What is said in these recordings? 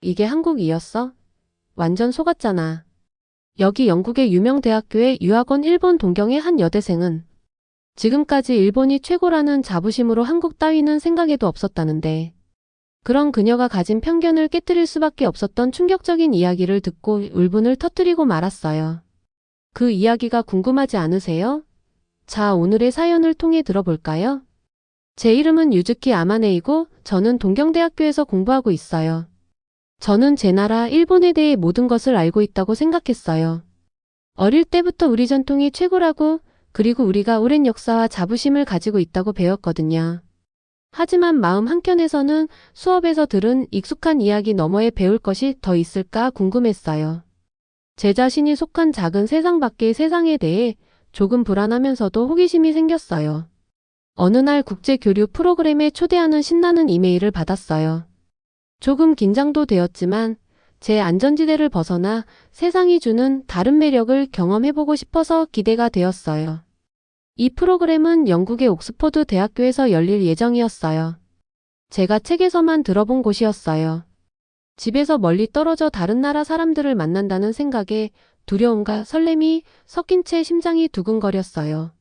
이게 한국이었어? 완전 속았잖아. 여기 영국의 유명 대학교에 유학 온 일본 동경의 한 여대생은 지금까지 일본이 최고라는 자부심으로 한국 따위는 생각에도 없었다는데, 그런 그녀가 가진 편견을 깨뜨릴 수밖에 없었던 충격적인 이야기를 듣고 울분을 터뜨리고 말았어요. 그 이야기가 궁금하지 않으세요? 자, 오늘의 사연을 통해 들어볼까요? 제 이름은 유즈키 아마네이고 저는 동경대학교에서 공부하고 있어요. 저는 제 나라 일본에 대해 모든 것을 알고 있다고 생각했어요. 어릴 때부터 우리 전통이 최고라고, 그리고 우리가 오랜 역사와 자부심을 가지고 있다고 배웠거든요. 하지만 마음 한켠에서는 수업에서 들은 익숙한 이야기 너머에 배울 것이 더 있을까 궁금했어요. 제 자신이 속한 작은 세상 밖의 세상에 대해 조금 불안하면서도 호기심이 생겼어요. 어느 날 국제 교류 프로그램에 초대하는 신나는 이메일을 받았어요. 조금 긴장도 되었지만 제 안전지대를 벗어나 세상이 주는 다른 매력을 경험해보고 싶어서 기대가 되었어요. 이 프로그램은 영국의 옥스퍼드 대학교에서 열릴 예정이었어요. 제가 책에서만 들어본 곳이었어요. 집에서 멀리 떨어져 다른 나라 사람들을 만난다는 생각에 두려움과 설렘이 섞인 채 심장이 두근거렸어요.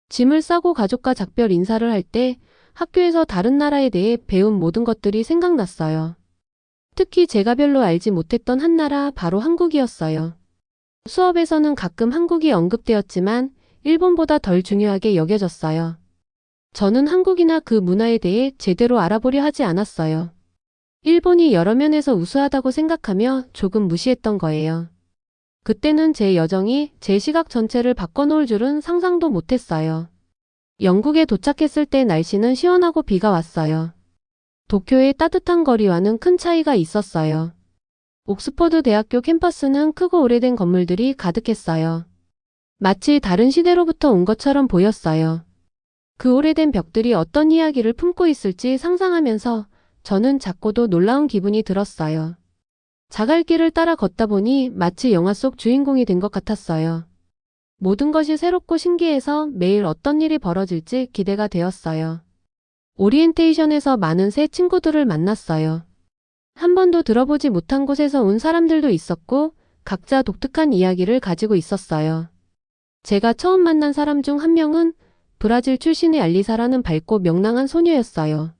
짐을 싸고 가족과 작별 인사를 할 때 학교에서 다른 나라에 대해 배운 모든 것들이 생각났어요. 특히 제가 별로 알지 못했던 한 나라, 바로 한국이었어요. 수업에서는 가끔 한국이 언급되었지만 일본보다 덜 중요하게 여겨졌어요. 저는 한국이나 그 문화에 대해 제대로 알아보려 하지 않았어요. 일본이 여러 면에서 우수하다고 생각하며 조금 무시했던 거예요. 그때는 제 여정이 제 시각 전체를 바꿔놓을 줄은 상상도 못했어요. 영국에 도착했을 때 날씨는 시원하고 비가 왔어요. 도쿄의 따뜻한 거리와는 큰 차이가 있었어요. 옥스퍼드 대학교 캠퍼스는 크고 오래된 건물들이 가득했어요. 마치 다른 시대로부터 온 것처럼 보였어요. 그 오래된 벽들이 어떤 이야기를 품고 있을지 상상하면서 저는 작고도 놀라운 기분이 들었어요. 자갈길을 따라 걷다 보니 마치 영화 속 주인공이 된 것 같았어요. 모든 것이 새롭고 신기해서 매일 어떤 일이 벌어질지 기대가 되었어요. 오리엔테이션에서 많은 새 친구들을 만났어요. 한 번도 들어보지 못한 곳에서 온 사람들도 있었고 각자 독특한 이야기를 가지고 있었어요. 제가 처음 만난 사람 중 한 명은 브라질 출신의 알리사라는 밝고 명랑한 소녀였어요.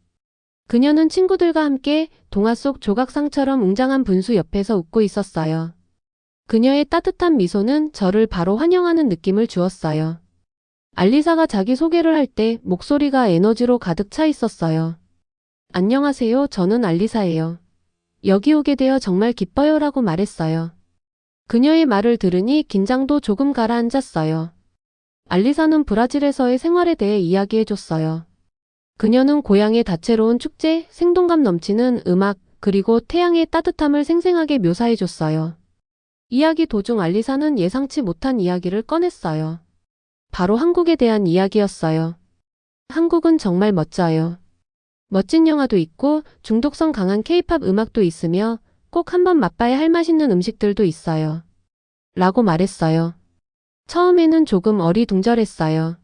그녀는 친구들과 함께 동화 속 조각상처럼 웅장한 분수 옆에서 웃고 있었어요. 그녀의 따뜻한 미소는 저를 바로 환영하는 느낌을 주었어요. 알리사가 자기 소개를 할 때 목소리가 에너지로 가득 차 있었어요. 안녕하세요, 저는 알리사예요. 여기 오게 되어 정말 기뻐요 라고 말했어요. 그녀의 말을 들으니 긴장도 조금 가라앉았어요. 알리사는 브라질에서의 생활에 대해 이야기해줬어요. 그녀는 고향의 다채로운 축제, 생동감 넘치는 음악, 그리고 태양의 따뜻함을 생생하게 묘사해줬어요. 이야기 도중 알리사는 예상치 못한 이야기를 꺼냈어요. 바로 한국에 대한 이야기였어요. 한국은 정말 멋져요. 멋진 영화도 있고 중독성 강한 케이팝 음악도 있으며 꼭 한번 맛봐야 할 맛있는 음식들도 있어요. 라고 말했어요. 처음에는 조금 어리둥절했어요.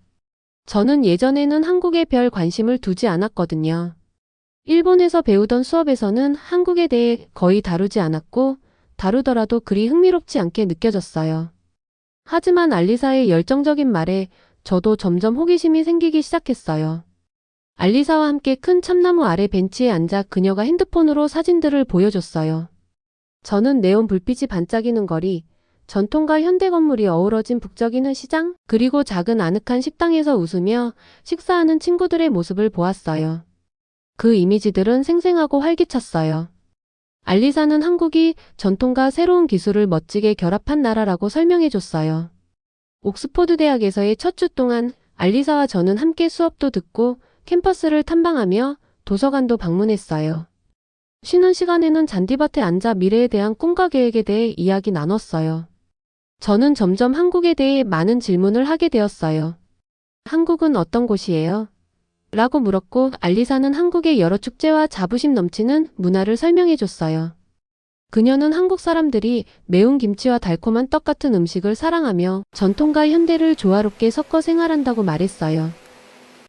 저는 예전에는 한국에 별 관심을 두지 않았거든요. 일본에서 배우던 수업에서는 한국에 대해 거의 다루지 않았고 다루더라도 그리 흥미롭지 않게 느껴졌어요. 하지만 알리사의 열정적인 말에 저도 점점 호기심이 생기기 시작했어요. 알리사와 함께 큰 참나무 아래 벤치에 앉아 그녀가 핸드폰으로 사진들을 보여줬어요. 저는 네온 불빛이 반짝이는 거리, 전통과 현대 건물이 어우러진 북적이는 시장, 그리고 작은 아늑한 식당에서 웃으며 식사하는 친구들의 모습을 보았어요. 그 이미지들은 생생하고 활기찼어요. 알리사는 한국이 전통과 새로운 기술을 멋지게 결합한 나라라고 설명해줬어요. 옥스퍼드 대학에서의 첫 주 동안 알리사와 저는 함께 수업도 듣고 캠퍼스를 탐방하며 도서관도 방문했어요. 쉬는 시간에는 잔디밭에 앉아 미래에 대한 꿈과 계획에 대해 이야기 나눴어요. 저는 점점 한국에 대해 많은 질문을 하게 되었어요. 한국은 어떤 곳이에요? 라고 물었고 알리사는 한국의 여러 축제와 자부심 넘치는 문화를 설명해줬어요. 그녀는 한국 사람들이 매운 김치와 달콤한 떡 같은 음식을 사랑하며 전통과 현대를 조화롭게 섞어 생활한다고 말했어요.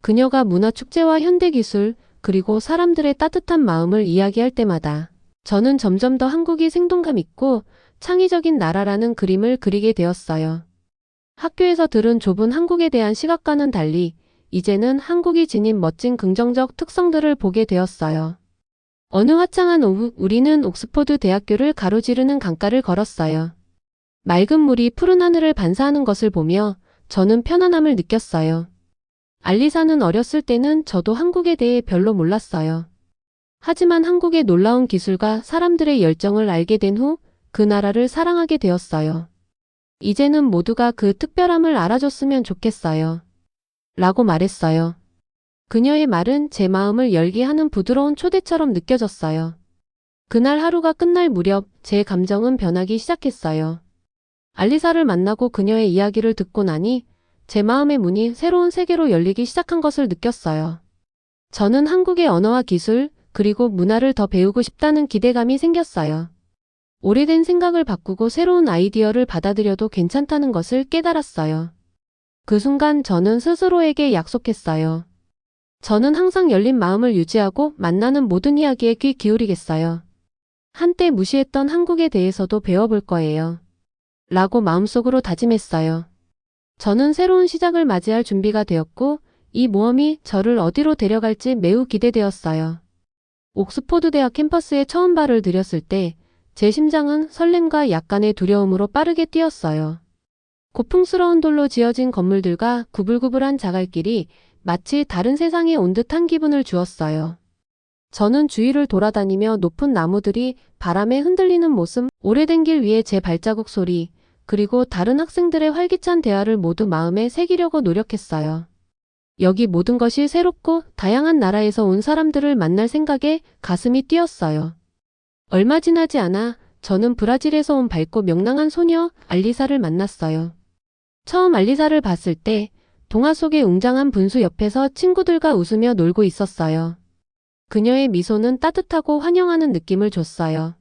그녀가 문화 축제와 현대 기술, 그리고 사람들의 따뜻한 마음을 이야기할 때마다 저는 점점 더 한국이 생동감 있고 창의적인 나라라는 그림을 그리게 되었어요. 학교에서 들은 좁은 한국에 대한 시각과는 달리 이제는 한국이 지닌 멋진 긍정적 특성들을 보게 되었어요. 어느 화창한 오후 우리는 옥스퍼드 대학교를 가로지르는 강가를 걸었어요. 맑은 물이 푸른 하늘을 반사하는 것을 보며 저는 편안함을 느꼈어요. 알리사는 어렸을 때는 저도 한국에 대해 별로 몰랐어요. 하지만 한국의 놀라운 기술과 사람들의 열정을 알게 된 후 그 나라를 사랑하게 되었어요. 이제는 모두가 그 특별함을 알아줬으면 좋겠어요. 라고 말했어요. 그녀의 말은 제 마음을 열게 하는 부드러운 초대처럼 느껴졌어요. 그날 하루가 끝날 무렵 제 감정은 변하기 시작했어요. 알리사를 만나고 그녀의 이야기를 듣고 나니 제 마음의 문이 새로운 세계로 열리기 시작한 것을 느꼈어요. 저는 한국의 언어와 기술, 그리고 문화를 더 배우고 싶다는 기대감이 생겼어요. 오래된 생각을 바꾸고 새로운 아이디어를 받아들여도 괜찮다는 것을 깨달았어요. 그 순간 저는 스스로에게 약속했어요. 저는 항상 열린 마음을 유지하고 만나는 모든 이야기에 귀 기울이겠어요. 한때 무시했던 한국에 대해서도 배워볼 거예요. 라고 마음속으로 다짐했어요. 저는 새로운 시작을 맞이할 준비가 되었고 이 모험이 저를 어디로 데려갈지 매우 기대되었어요. 옥스포드 대학 캠퍼스에 처음 발을 들였을 때 제 심장은 설렘과 약간의 두려움으로 빠르게 뛰었어요. 고풍스러운 돌로 지어진 건물들과 구불구불한 자갈길이 마치 다른 세상에 온 듯한 기분을 주었어요. 저는 주위를 돌아다니며 높은 나무들이 바람에 흔들리는 모습, 오래된 길 위에 제 발자국 소리, 그리고 다른 학생들의 활기찬 대화를 모두 마음에 새기려고 노력했어요. 여기 모든 것이 새롭고 다양한 나라에서 온 사람들을 만날 생각에 가슴이 뛰었어요. 얼마 지나지 않아 저는 브라질에서 온 밝고 명랑한 소녀 알리사를 만났어요. 처음 알리사를 봤을 때 동화 속의 웅장한 분수 옆에서 친구들과 웃으며 놀고 있었어요. 그녀의 미소는 따뜻하고 환영하는 느낌을 줬어요.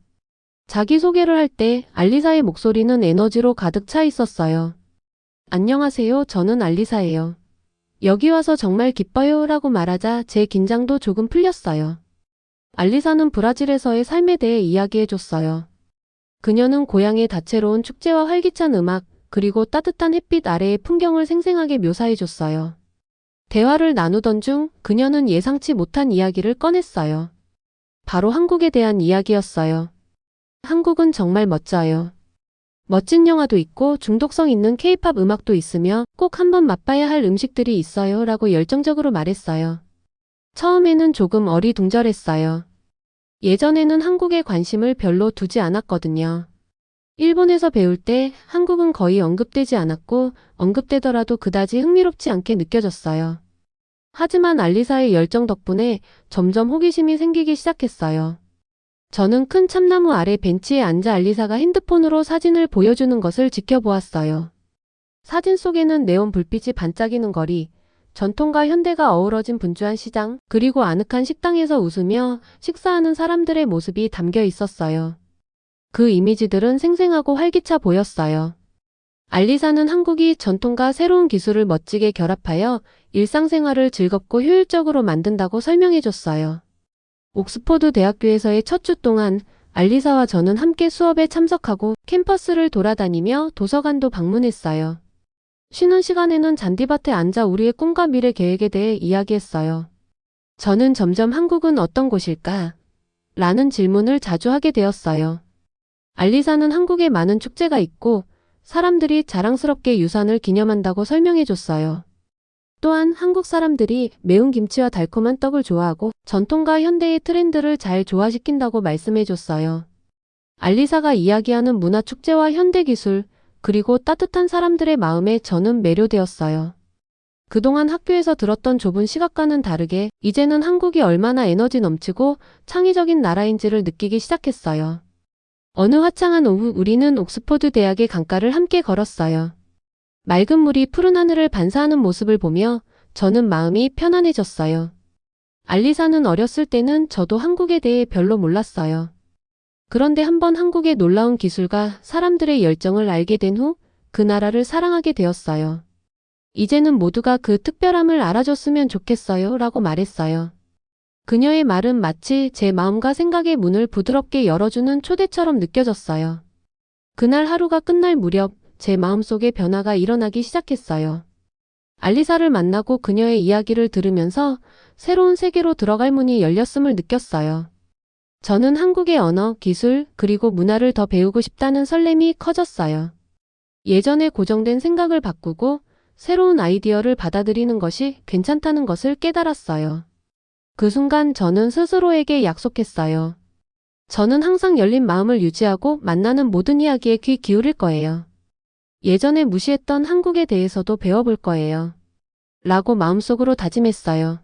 자기소개를 할 때 알리사의 목소리는 에너지로 가득 차 있었어요. 안녕하세요. 저는 알리사예요. 여기 와서 정말 기뻐요. 라고 말하자 제 긴장도 조금 풀렸어요. 알리사는 브라질에서의 삶에 대해 이야기해줬어요. 그녀는 고향의 다채로운 축제와 활기찬 음악, 그리고 따뜻한 햇빛 아래의 풍경을 생생하게 묘사해줬어요. 대화를 나누던 중 그녀는 예상치 못한 이야기를 꺼냈어요. 바로 한국에 대한 이야기였어요. 한국은 정말 멋져요. 멋진 영화도 있고 중독성 있는 K-팝 음악도 있으며 꼭 한번 맛봐야 할 음식들이 있어요. 라고 열정적으로 말했어요. 처음에는 조금 어리둥절했어요. 예전에는 한국에 관심을 별로 두지 않았거든요. 일본에서 배울 때 한국은 거의 언급되지 않았고 언급되더라도 그다지 흥미롭지 않게 느껴졌어요. 하지만 알리사의 열정 덕분에 점점 호기심이 생기기 시작했어요. 저는 큰 참나무 아래 벤치에 앉아 알리사가 핸드폰으로 사진을 보여주는 것을 지켜보았어요. 사진 속에는 네온 불빛이 반짝이는 거리, 전통과 현대가 어우러진 분주한 시장, 그리고 아늑한 식당에서 웃으며 식사하는 사람들의 모습이 담겨 있었어요. 그 이미지들은 생생하고 활기차 보였어요. 알리사는 한국이 전통과 새로운 기술을 멋지게 결합하여 일상생활을 즐겁고 효율적으로 만든다고 설명해줬어요. 옥스퍼드 대학교에서의 첫 주 동안 알리사와 저는 함께 수업에 참석하고 캠퍼스를 돌아다니며 도서관도 방문했어요. 쉬는 시간에는 잔디밭에 앉아 우리의 꿈과 미래 계획에 대해 이야기했어요. 저는 점점 한국은 어떤 곳일까? 라는 질문을 자주 하게 되었어요. 알리사는 한국에 많은 축제가 있고 사람들이 자랑스럽게 유산을 기념한다고 설명해줬어요. 또한 한국 사람들이 매운 김치와 달콤한 떡을 좋아하고 전통과 현대의 트렌드를 잘 조화시킨다고 말씀해줬어요. 알리사가 이야기하는 문화축제와 현대기술, 그리고 따뜻한 사람들의 마음에 저는 매료되었어요. 그동안 학교에서 들었던 좁은 시각과는 다르게 이제는 한국이 얼마나 에너지 넘치고 창의적인 나라인지를 느끼기 시작했어요. 어느 화창한 오후 우리는 옥스퍼드 대학의 강가를 함께 걸었어요. 맑은 물이 푸른 하늘을 반사하는 모습을 보며 저는 마음이 편안해졌어요. 알리사는 어렸을 때는 저도 한국에 대해 별로 몰랐어요. 그런데 한번 한국의 놀라운 기술과 사람들의 열정을 알게 된 후 그 나라를 사랑하게 되었어요. 이제는 모두가 그 특별함을 알아줬으면 좋겠어요. 라고 말했어요. 그녀의 말은 마치 제 마음과 생각의 문을 부드럽게 열어주는 초대처럼 느껴졌어요. 그날 하루가 끝날 무렵 제 마음속에 변화가 일어나기 시작했어요. 알리사를 만나고 그녀의 이야기를 들으면서 새로운 세계로 들어갈 문이 열렸음을 느꼈어요. 저는 한국의 언어, 기술, 그리고 문화를 더 배우고 싶다는 설렘이 커졌어요. 예전에 고정된 생각을 바꾸고 새로운 아이디어를 받아들이는 것이 괜찮다는 것을 깨달았어요. 그 순간 저는 스스로에게 약속했어요. 저는 항상 열린 마음을 유지하고 만나는 모든 이야기에 귀 기울일 거예요. 예전에 무시했던 한국에 대해서도 배워볼 거예요. 라고 마음속으로 다짐했어요.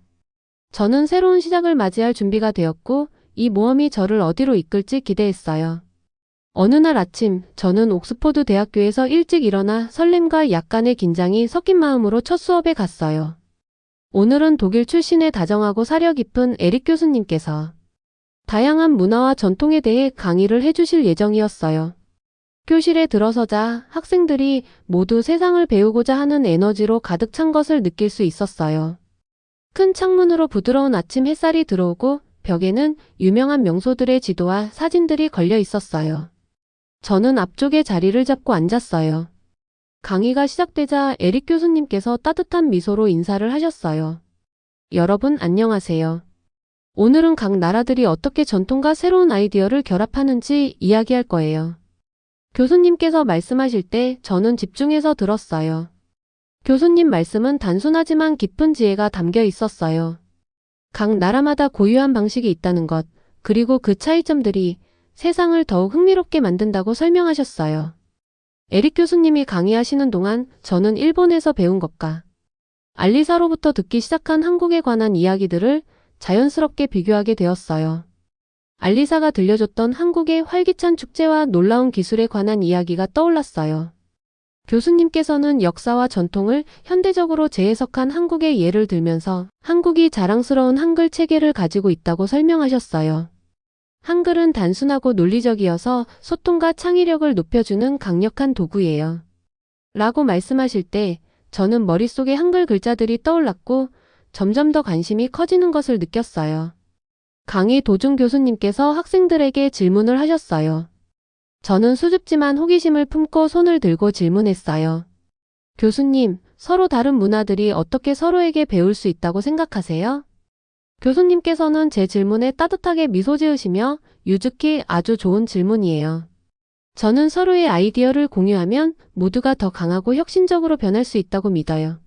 저는 새로운 시작을 맞이할 준비가 되었고 이 모험이 저를 어디로 이끌지 기대했어요. 어느 날 아침 저는 옥스포드 대학교에서 일찍 일어나 설렘과 약간의 긴장이 섞인 마음으로 첫 수업에 갔어요. 오늘은 독일 출신의 다정하고 사려 깊은 에릭 교수님께서 다양한 문화와 전통에 대해 강의를 해주실 예정이었어요. 교실에 들어서자 학생들이 모두 세상을 배우고자 하는 에너지로 가득 찬 것을 느낄 수 있었어요. 큰 창문으로 부드러운 아침 햇살이 들어오고 벽에는 유명한 명소들의 지도와 사진들이 걸려 있었어요. 저는 앞쪽에 자리를 잡고 앉았어요. 강의가 시작되자 에릭 교수님께서 따뜻한 미소로 인사를 하셨어요. 여러분 안녕하세요. 오늘은 각 나라들이 어떻게 전통과 새로운 아이디어를 결합하는지 이야기할 거예요. 교수님께서 말씀하실 때 저는 집중해서 들었어요. 교수님 말씀은 단순하지만 깊은 지혜가 담겨 있었어요. 각 나라마다 고유한 방식이 있다는 것, 그리고 그 차이점들이 세상을 더욱 흥미롭게 만든다고 설명하셨어요. 에릭 교수님이 강의하시는 동안 저는 일본에서 배운 것과 알리사로부터 듣기 시작한 한국에 관한 이야기들을 자연스럽게 비교하게 되었어요. 알리사가 들려줬던 한국의 활기찬 축제와 놀라운 기술에 관한 이야기가 떠올랐어요. 교수님께서는 역사와 전통을 현대적으로 재해석한 한국의 예를 들면서 한국이 자랑스러운 한글 체계를 가지고 있다고 설명하셨어요. 한글은 단순하고 논리적이어서 소통과 창의력을 높여주는 강력한 도구예요. 라고 말씀하실 때 저는 머릿속에 한글 글자들이 떠올랐고 점점 더 관심이 커지는 것을 느꼈어요. 강의 도중 교수님께서 학생들에게 질문을 하셨어요. 저는 수줍지만 호기심을 품고 손을 들고 질문했어요. 교수님, 서로 다른 문화들이 어떻게 서로에게 배울 수 있다고 생각하세요? 교수님께서는 제 질문에 따뜻하게 미소 지으시며 유즈키 아주 좋은 질문이에요. 저는 서로의 아이디어를 공유하면 모두가 더 강하고 혁신적으로 변할 수 있다고 믿어요.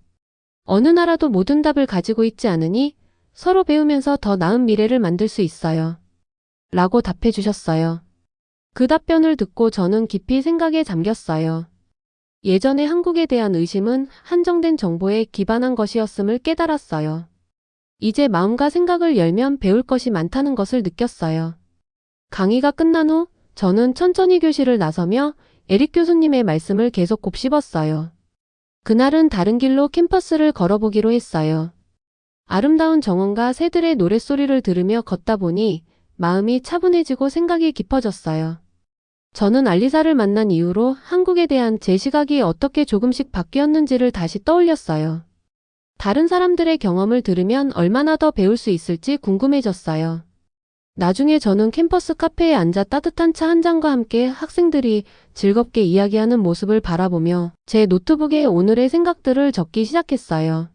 어느 나라도 모든 답을 가지고 있지 않으니 서로 배우면서 더 나은 미래를 만들 수 있어요. 라고 답해 주셨어요. 그 답변을 듣고 저는 깊이 생각에 잠겼어요. 예전에 한국에 대한 의심은 한정된 정보에 기반한 것이었음을 깨달았어요. 이제 마음과 생각을 열면 배울 것이 많다는 것을 느꼈어요. 강의가 끝난 후 저는 천천히 교실을 나서며 에릭 교수님의 말씀을 계속 곱씹었어요. 그날은 다른 길로 캠퍼스를 걸어보기로 했어요. 아름다운 정원과 새들의 노랫소리를 들으며 걷다 보니 마음이 차분해지고 생각이 깊어졌어요. 저는 알리사를 만난 이후로 한국에 대한 제 시각이 어떻게 조금씩 바뀌었는지를 다시 떠올렸어요. 다른 사람들의 경험을 들으면 얼마나 더 배울 수 있을지 궁금해졌어요. 나중에 저는 캠퍼스 카페에 앉아 따뜻한 차 한 잔과 함께 학생들이 즐겁게 이야기하는 모습을 바라보며 제 노트북에 오늘의 생각들을 적기 시작했어요.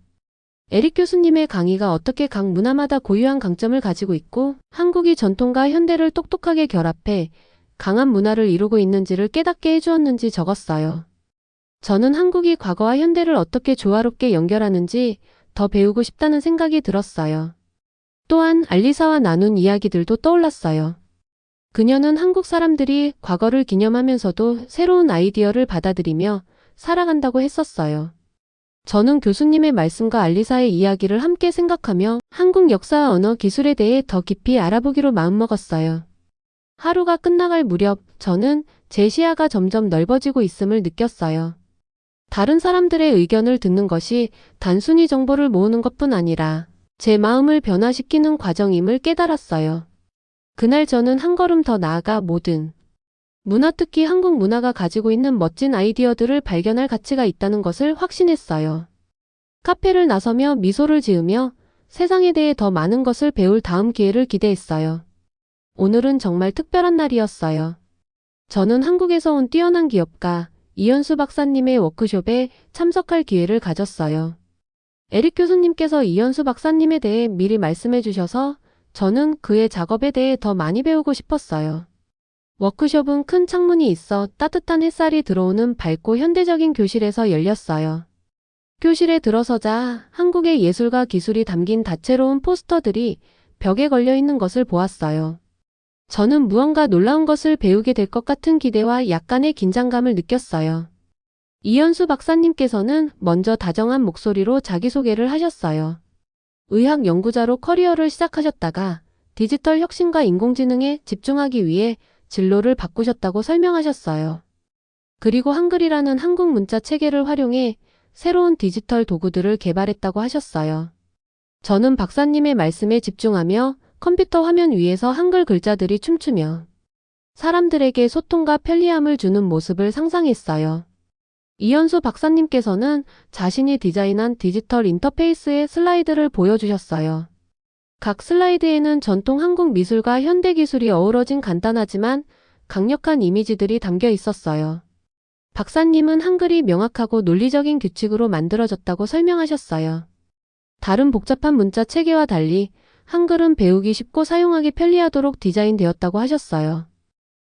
에릭 교수님의 강의가 어떻게 각 문화마다 고유한 강점을 가지고 있고 한국이 전통과 현대를 똑똑하게 결합해 강한 문화를 이루고 있는지를 깨닫게 해주었는지 적었어요. 저는 한국이 과거와 현대를 어떻게 조화롭게 연결하는지 더 배우고 싶다는 생각이 들었어요. 또한 알리사와 나눈 이야기들도 떠올랐어요. 그녀는 한국 사람들이 과거를 기념하면서도 새로운 아이디어를 받아들이며 살아간다고 했었어요. 저는 교수님의 말씀과 알리사의 이야기를 함께 생각하며 한국 역사와 언어 기술에 대해 더 깊이 알아보기로 마음먹었어요. 하루가 끝나갈 무렵 저는 제 시야가 점점 넓어지고 있음을 느꼈어요. 다른 사람들의 의견을 듣는 것이 단순히 정보를 모으는 것뿐 아니라 제 마음을 변화시키는 과정임을 깨달았어요. 그날 저는 한 걸음 더 나아가 모든 문화, 특히 한국 문화가 가지고 있는 멋진 아이디어들을 발견할 가치가 있다는 것을 확신했어요. 카페를 나서며 미소를 지으며 세상에 대해 더 많은 것을 배울 다음 기회를 기대했어요. 오늘은 정말 특별한 날이었어요. 저는 한국에서 온 뛰어난 기업가 이현수 박사님의 워크숍에 참석할 기회를 가졌어요. 에릭 교수님께서 이현수 박사님에 대해 미리 말씀해 주셔서 저는 그의 작업에 대해 더 많이 배우고 싶었어요. 워크숍은 큰 창문이 있어 따뜻한 햇살이 들어오는 밝고 현대적인 교실에서 열렸어요. 교실에 들어서자 한국의 예술과 기술이 담긴 다채로운 포스터들이 벽에 걸려 있는 것을 보았어요. 저는 무언가 놀라운 것을 배우게 될 것 같은 기대와 약간의 긴장감을 느꼈어요. 이현수 박사님께서는 먼저 다정한 목소리로 자기소개를 하셨어요. 의학 연구자로 커리어를 시작하셨다가 디지털 혁신과 인공지능에 집중하기 위해 진로를 바꾸셨다고 설명하셨어요. 그리고 한글이라는 한국 문자 체계를 활용해 새로운 디지털 도구들을 개발했다고 하셨어요. 저는 박사님의 말씀에 집중하며 컴퓨터 화면 위에서 한글 글자들이 춤추며 사람들에게 소통과 편리함을 주는 모습을 상상했어요. 이현수 박사님께서는 자신이 디자인한 디지털 인터페이스의 슬라이드를 보여주셨어요. 각 슬라이드에는 전통 한국 미술과 현대 기술이 어우러진 간단하지만 강력한 이미지들이 담겨 있었어요. 박사님은 한글이 명확하고 논리적인 규칙으로 만들어졌다고 설명하셨어요. 다른 복잡한 문자 체계와 달리 한글은 배우기 쉽고 사용하기 편리하도록 디자인되었다고 하셨어요.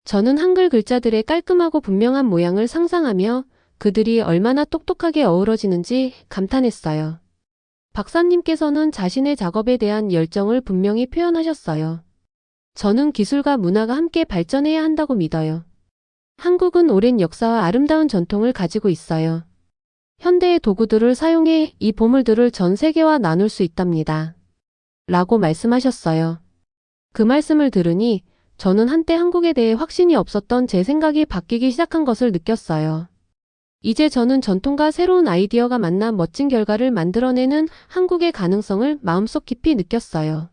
저는 한글 글자들의 깔끔하고 분명한 모양을 상상하며 그들이 얼마나 똑똑하게 어우러지는지 감탄했어요. 박사님께서는 자신의 작업에 대한 열정을 분명히 표현하셨어요. 저는 기술과 문화가 함께 발전해야 한다고 믿어요. 한국은 오랜 역사와 아름다운 전통을 가지고 있어요. 현대의 도구들을 사용해 이 보물들을 전 세계와 나눌 수 있답니다. 라고 말씀하셨어요. 그 말씀을 들으니 저는 한때 한국에 대해 확신이 없었던 제 생각이 바뀌기 시작한 것을 느꼈어요. 이제 저는 전통과 새로운 아이디어가 만나 멋진 결과를 만들어내는 한국의 가능성을 마음속 깊이 느꼈어요.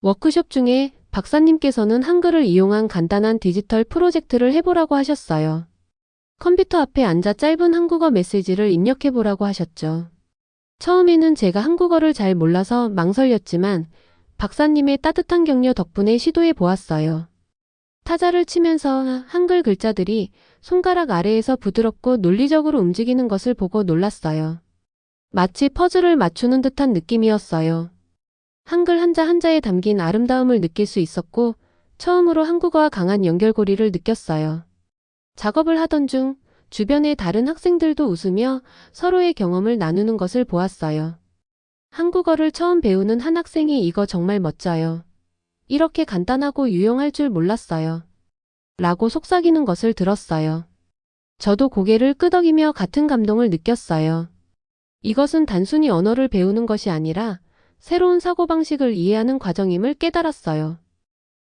워크숍 중에 박사님께서는 한글을 이용한 간단한 디지털 프로젝트를 해보라고 하셨어요. 컴퓨터 앞에 앉아 짧은 한국어 메시지를 입력해보라고 하셨죠. 처음에는 제가 한국어를 잘 몰라서 망설였지만 박사님의 따뜻한 격려 덕분에 시도해 보았어요. 타자를 치면서 한글 글자들이 손가락 아래에서 부드럽고 논리적으로 움직이는 것을 보고 놀랐어요. 마치 퍼즐을 맞추는 듯한 느낌이었어요. 한글 한자 한자에 담긴 아름다움을 느낄 수 있었고 처음으로 한국어와 강한 연결고리를 느꼈어요. 작업을 하던 중 주변의 다른 학생들도 웃으며 서로의 경험을 나누는 것을 보았어요. 한국어를 처음 배우는 한 학생이 이거 정말 멋져요. 이렇게 간단하고 유용할 줄 몰랐어요. 라고 속삭이는 것을 들었어요. 저도 고개를 끄덕이며 같은 감동을 느꼈어요. 이것은 단순히 언어를 배우는 것이 아니라 새로운 사고방식을 이해하는 과정임을 깨달았어요.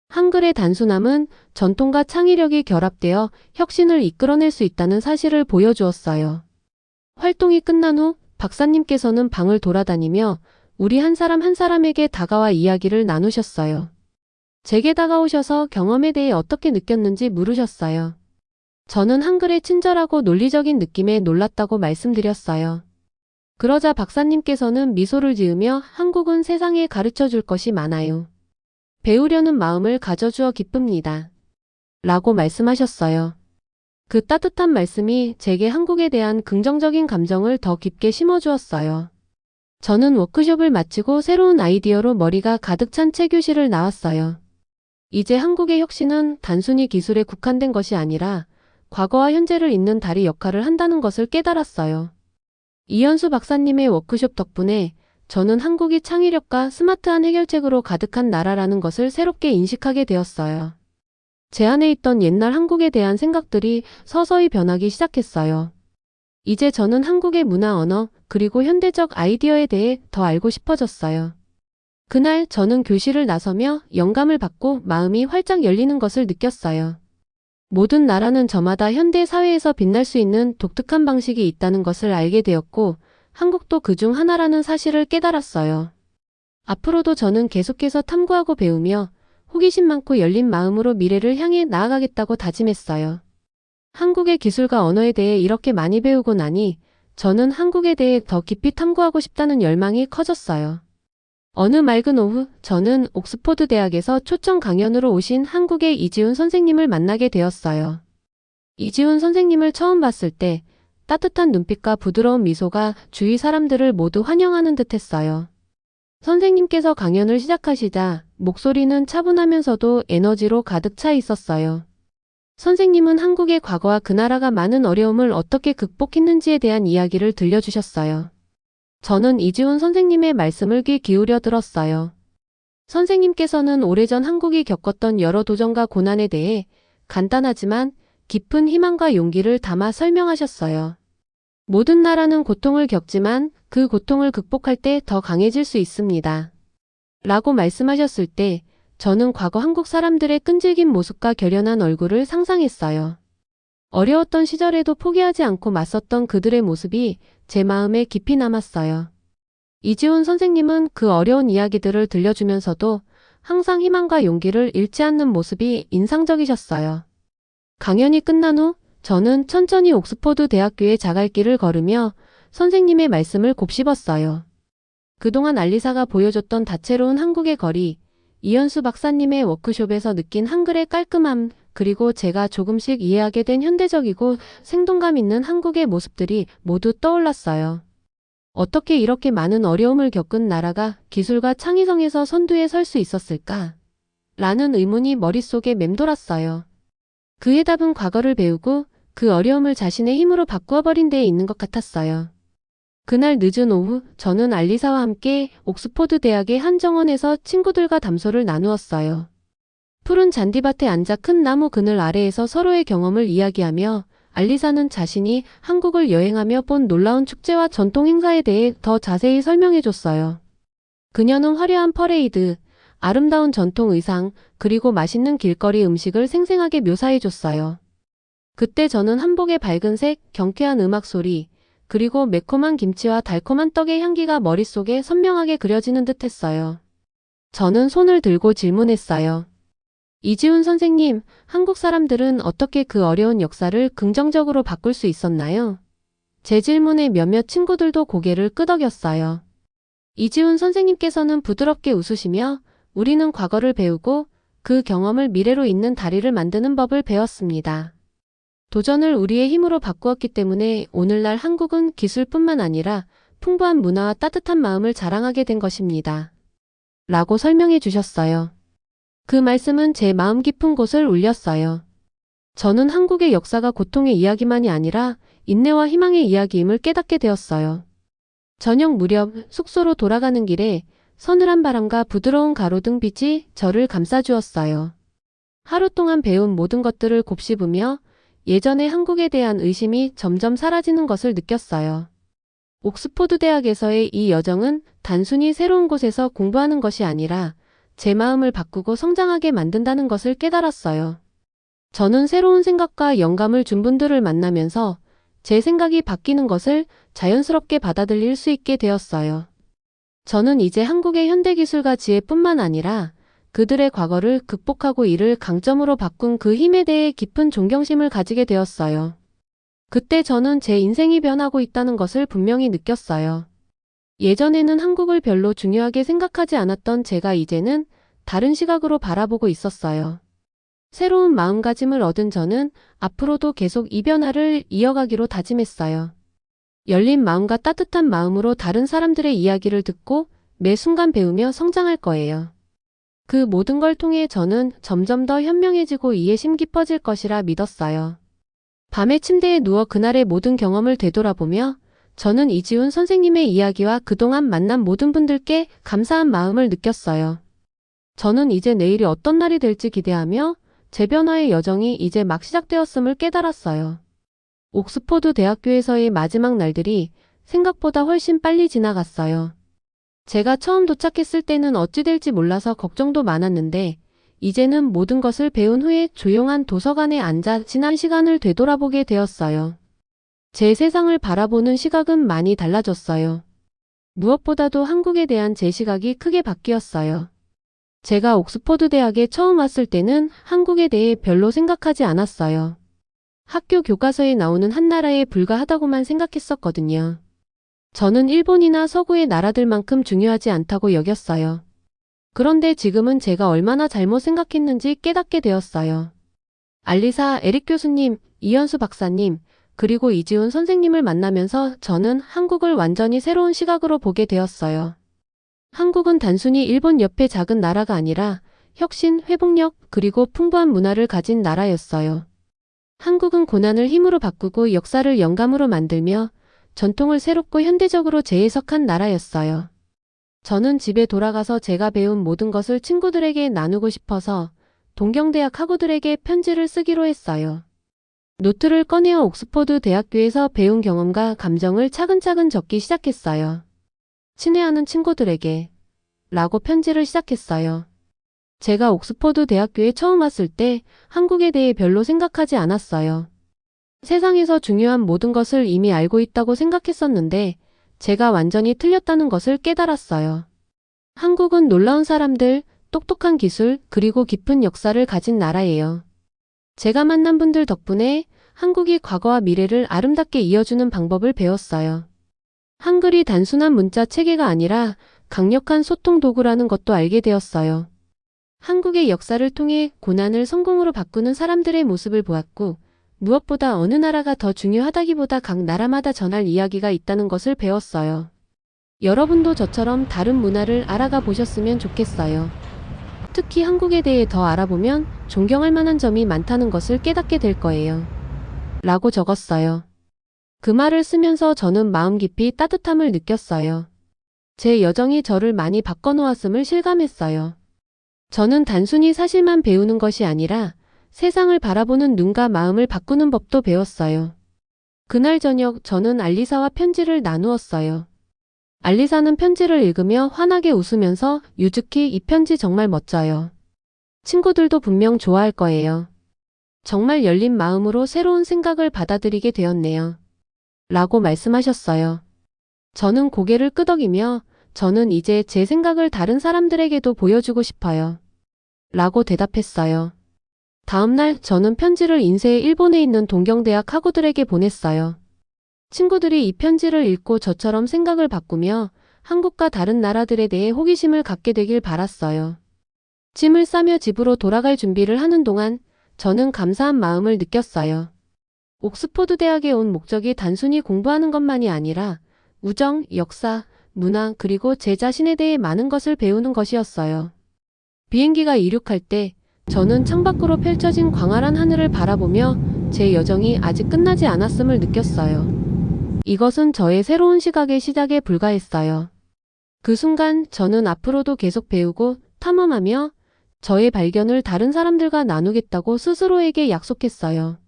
한글의 단순함은 전통과 창의력이 결합되어 혁신을 이끌어낼 수 있다는 사실을 보여주었어요. 활동이 끝난 후 박사님께서는 방을 돌아다니며 우리 한 사람 한 사람에게 다가와 이야기를 나누셨어요. 제게 다가오셔서 경험에 대해 어떻게 느꼈는지 물으셨어요. 저는 한글의 친절하고 논리적인 느낌에 놀랐다고 말씀드렸어요. 그러자 박사님께서는 미소를 지으며 한국은 세상에 가르쳐 줄 것이 많아요. 배우려는 마음을 가져주어 기쁩니다. 라고 말씀하셨어요. 그 따뜻한 말씀이 제게 한국에 대한 긍정적인 감정을 더 깊게 심어주었어요. 저는 워크숍을 마치고 새로운 아이디어로 머리가 가득 찬 채 교실을 나왔어요. 이제 한국의 혁신은 단순히 기술에 국한된 것이 아니라 과거와 현재를 잇는 다리 역할을 한다는 것을 깨달았어요. 이현수 박사님의 워크숍 덕분에 저는 한국이 창의력과 스마트한 해결책으로 가득한 나라라는 것을 새롭게 인식하게 되었어요. 제 안에 있던 옛날 한국에 대한 생각들이 서서히 변하기 시작했어요. 이제 저는 한국의 문화 언어 그리고 현대적 아이디어에 대해 더 알고 싶어졌어요. 그날 저는 교실을 나서며 영감을 받고 마음이 활짝 열리는 것을 느꼈어요. 모든 나라는 저마다 현대 사회에서 빛날 수 있는 독특한 방식이 있다는 것을 알게 되었고 한국도 그중 하나라는 사실을 깨달았어요. 앞으로도 저는 계속해서 탐구하고 배우며 호기심 많고 열린 마음으로 미래를 향해 나아가겠다고 다짐했어요. 한국의 기술과 언어에 대해 이렇게 많이 배우고 나니 저는 한국에 대해 더 깊이 탐구하고 싶다는 열망이 커졌어요. 어느 맑은 오후, 저는 옥스퍼드 대학에서 초청 강연으로 오신 한국의 이지훈 선생님을 만나게 되었어요. 이지훈 선생님을 처음 봤을 때 따뜻한 눈빛과 부드러운 미소가 주위 사람들을 모두 환영하는 듯 했어요. 선생님께서 강연을 시작하시자 목소리는 차분하면서도 에너지로 가득 차 있었어요. 선생님은 한국의 과거와 그 나라가 많은 어려움을 어떻게 극복했는지에 대한 이야기를 들려주셨어요. 저는 이지훈 선생님의 말씀을 귀 기울여 들었어요. 선생님께서는 오래전 한국이 겪었던 여러 도전과 고난에 대해 간단하지만 깊은 희망과 용기를 담아 설명하셨어요. 모든 나라는 고통을 겪지만 그 고통을 극복할 때 더 강해질 수 있습니다. 라고 말씀하셨을 때 저는 과거 한국 사람들의 끈질긴 모습과 결연한 얼굴을 상상했어요. 어려웠던 시절에도 포기하지 않고 맞섰던 그들의 모습이 제 마음에 깊이 남았어요. 이지훈 선생님은 그 어려운 이야기들을 들려주면서도 항상 희망과 용기를 잃지 않는 모습이 인상적이셨어요. 강연이 끝난 후 저는 천천히 옥스퍼드 대학교의 자갈길을 걸으며 선생님의 말씀을 곱씹었어요. 그동안 알리사가 보여줬던 다채로운 한국의 거리, 이현수 박사님의 워크숍에서 느낀 한글의 깔끔함, 그리고 제가 조금씩 이해하게 된 현대적이고 생동감 있는 한국의 모습들이 모두 떠올랐어요. 어떻게 이렇게 많은 어려움을 겪은 나라가 기술과 창의성에서 선두에 설 수 있었을까? 라는 의문이 머릿속에 맴돌았어요. 그 해답은 과거를 배우고 그 어려움을 자신의 힘으로 바꾸어 버린 데에 있는 것 같았어요. 그날 늦은 오후, 저는 알리사와 함께 옥스퍼드 대학의 한 정원에서 친구들과 담소를 나누었어요. 푸른 잔디밭에 앉아 큰 나무 그늘 아래에서 서로의 경험을 이야기하며 알리사는 자신이 한국을 여행하며 본 놀라운 축제와 전통 행사에 대해 더 자세히 설명해줬어요. 그녀는 화려한 퍼레이드, 아름다운 전통 의상, 그리고 맛있는 길거리 음식을 생생하게 묘사해줬어요. 그때 저는 한복의 밝은 색, 경쾌한 음악 소리, 그리고 매콤한 김치와 달콤한 떡의 향기가 머릿속에 선명하게 그려지는 듯 했어요. 저는 손을 들고 질문했어요. 이지훈 선생님, 한국 사람들은 어떻게 그 어려운 역사를 긍정적으로 바꿀 수 있었나요? 제 질문에 몇몇 친구들도 고개를 끄덕였어요. 이지훈 선생님께서는 부드럽게 웃으시며 우리는 과거를 배우고 그 경험을 미래로 잇는 다리를 만드는 법을 배웠습니다. 도전을 우리의 힘으로 바꾸었기 때문에 오늘날 한국은 기술뿐만 아니라 풍부한 문화와 따뜻한 마음을 자랑하게 된 것입니다. 라고 설명해 주셨어요. 그 말씀은 제 마음 깊은 곳을 울렸어요. 저는 한국의 역사가 고통의 이야기만이 아니라 인내와 희망의 이야기임을 깨닫게 되었어요. 저녁 무렵 숙소로 돌아가는 길에 서늘한 바람과 부드러운 가로등 빛이 저를 감싸주었어요. 하루 동안 배운 모든 것들을 곱씹으며 예전의 한국에 대한 의심이 점점 사라지는 것을 느꼈어요. 옥스퍼드 대학에서의 이 여정은 단순히 새로운 곳에서 공부하는 것이 아니라 제 마음을 바꾸고 성장하게 만든다는 것을 깨달았어요. 저는 새로운 생각과 영감을 준 분들을 만나면서 제 생각이 바뀌는 것을 자연스럽게 받아들일 수 있게 되었어요. 저는 이제 한국의 현대기술과 지혜뿐만 아니라 그들의 과거를 극복하고 이를 강점으로 바꾼 그 힘에 대해 깊은 존경심을 가지게 되었어요. 그때 저는 제 인생이 변하고 있다는 것을 분명히 느꼈어요. 예전에는 한국을 별로 중요하게 생각하지 않았던 제가 이제는 다른 시각으로 바라보고 있었어요. 새로운 마음가짐을 얻은 저는 앞으로도 계속 이 변화를 이어가기로 다짐했어요. 열린 마음과 따뜻한 마음으로 다른 사람들의 이야기를 듣고 매 순간 배우며 성장할 거예요. 그 모든 걸 통해 저는 점점 더 현명해지고 이해심 깊어질 것이라 믿었어요. 밤에 침대에 누워 그날의 모든 경험을 되돌아보며 저는 이지훈 선생님의 이야기와 그동안 만난 모든 분들께 감사한 마음을 느꼈어요. 저는 이제 내일이 어떤 날이 될지 기대하며 제 변화의 여정이 이제 막 시작되었음을 깨달았어요. 옥스퍼드 대학교에서의 마지막 날들이 생각보다 훨씬 빨리 지나갔어요. 제가 처음 도착했을 때는 어찌 될지 몰라서 걱정도 많았는데 이제는 모든 것을 배운 후에 조용한 도서관에 앉아 지난 시간을 되돌아보게 되었어요. 제 세상을 바라보는 시각은 많이 달라졌어요. 무엇보다도 한국에 대한 제 시각이 크게 바뀌었어요. 제가 옥스퍼드 대학에 처음 왔을 때는 한국에 대해 별로 생각하지 않았어요. 학교 교과서에 나오는 한 나라에 불과하다고만 생각했었거든요. 저는 일본이나 서구의 나라들만큼 중요하지 않다고 여겼어요. 그런데 지금은 제가 얼마나 잘못 생각했는지 깨닫게 되었어요. 알리사 에릭 교수님, 이현수 박사님, 그리고 이지훈 선생님을 만나면서 저는 한국을 완전히 새로운 시각으로 보게 되었어요. 한국은 단순히 일본 옆의 작은 나라가 아니라 혁신, 회복력, 그리고 풍부한 문화를 가진 나라였어요. 한국은 고난을 힘으로 바꾸고 역사를 영감으로 만들며 전통을 새롭고 현대적으로 재해석한 나라였어요. 저는 집에 돌아가서 제가 배운 모든 것을 친구들에게 나누고 싶어서 동경대학 학우들에게 편지를 쓰기로 했어요. 노트를 꺼내어 옥스퍼드 대학교에서 배운 경험과 감정을 차근차근 적기 시작했어요. 친애하는 친구들에게 라고 편지를 시작했어요. 제가 옥스퍼드 대학교에 처음 왔을 때 한국에 대해 별로 생각하지 않았어요. 세상에서 중요한 모든 것을 이미 알고 있다고 생각했었는데 제가 완전히 틀렸다는 것을 깨달았어요. 한국은 놀라운 사람들, 똑똑한 기술, 그리고 깊은 역사를 가진 나라예요. 제가 만난 분들 덕분에 한국이 과거와 미래를 아름답게 이어주는 방법을 배웠어요. 한글이 단순한 문자 체계가 아니라 강력한 소통 도구라는 것도 알게 되었어요. 한국의 역사를 통해 고난을 성공으로 바꾸는 사람들의 모습을 보았고, 무엇보다 어느 나라가 더 중요하다기보다 각 나라마다 전할 이야기가 있다는 것을 배웠어요. 여러분도 저처럼 다른 문화를 알아가 보셨으면 좋겠어요. 특히 한국에 대해 더 알아보면 존경할 만한 점이 많다는 것을 깨닫게 될 거예요. 라고 적었어요. 그 말을 쓰면서 저는 마음 깊이 따뜻함을 느꼈어요. 제 여정이 저를 많이 바꿔놓았음을 실감했어요. 저는 단순히 사실만 배우는 것이 아니라 세상을 바라보는 눈과 마음을 바꾸는 법도 배웠어요. 그날 저녁 저는 알리사와 편지를 나누었어요. 알리사는 편지를 읽으며 환하게 웃으면서 유즈키 이 편지 정말 멋져요. 친구들도 분명 좋아할 거예요. 정말 열린 마음으로 새로운 생각을 받아들이게 되었네요. 라고 말씀하셨어요. 저는 고개를 끄덕이며 저는 이제 제 생각을 다른 사람들에게도 보여주고 싶어요. 라고 대답했어요. 다음날 저는 편지를 인쇄해 일본에 있는 동경대학 학우들에게 보냈어요. 친구들이 이 편지를 읽고 저처럼 생각을 바꾸며 한국과 다른 나라들에 대해 호기심을 갖게 되길 바랐어요. 짐을 싸며 집으로 돌아갈 준비를 하는 동안 저는 감사한 마음을 느꼈어요. 옥스퍼드 대학에 온 목적이 단순히 공부하는 것만이 아니라 우정, 역사, 문화, 그리고 제 자신에 대해 많은 것을 배우는 것이었어요. 비행기가 이륙할 때 저는 창밖으로 펼쳐진 광활한 하늘을 바라보며 제 여정이 아직 끝나지 않았음을 느꼈어요. 이것은 저의 새로운 시각의 시작에 불과했어요. 그 순간 저는 앞으로도 계속 배우고 탐험하며 저의 발견을 다른 사람들과 나누겠다고 스스로에게 약속했어요.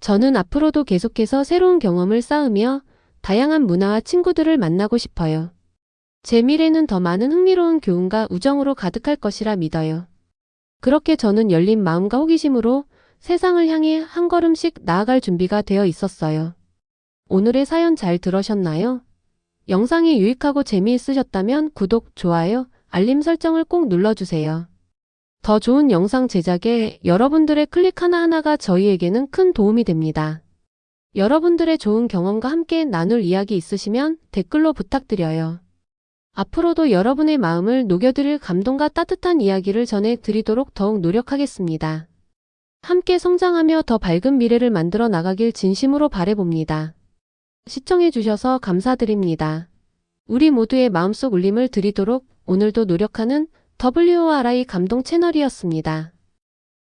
저는 앞으로도 계속해서 새로운 경험을 쌓으며 다양한 문화와 친구들을 만나고 싶어요. 제 미래는 더 많은 흥미로운 교훈과 우정으로 가득할 것이라 믿어요. 그렇게 저는 열린 마음과 호기심으로 세상을 향해 한 걸음씩 나아갈 준비가 되어 있었어요. 오늘의 사연 잘 들으셨나요? 영상이 유익하고 재미있으셨다면 구독, 좋아요, 알림 설정을 꼭 눌러주세요. 더 좋은 영상 제작에 여러분들의 클릭 하나하나가 저희에게는 큰 도움이 됩니다. 여러분들의 좋은 경험과 함께 나눌 이야기 있으시면 댓글로 부탁드려요. 앞으로도 여러분의 마음을 녹여드릴 감동과 따뜻한 이야기를 전해드리도록 더욱 노력하겠습니다. 함께 성장하며 더 밝은 미래를 만들어 나가길 진심으로 바라봅니다. 시청해주셔서 감사드립니다. 우리 모두의 마음속 울림을 드리도록 오늘도 노력하는 WORI 감동 채널이었습니다.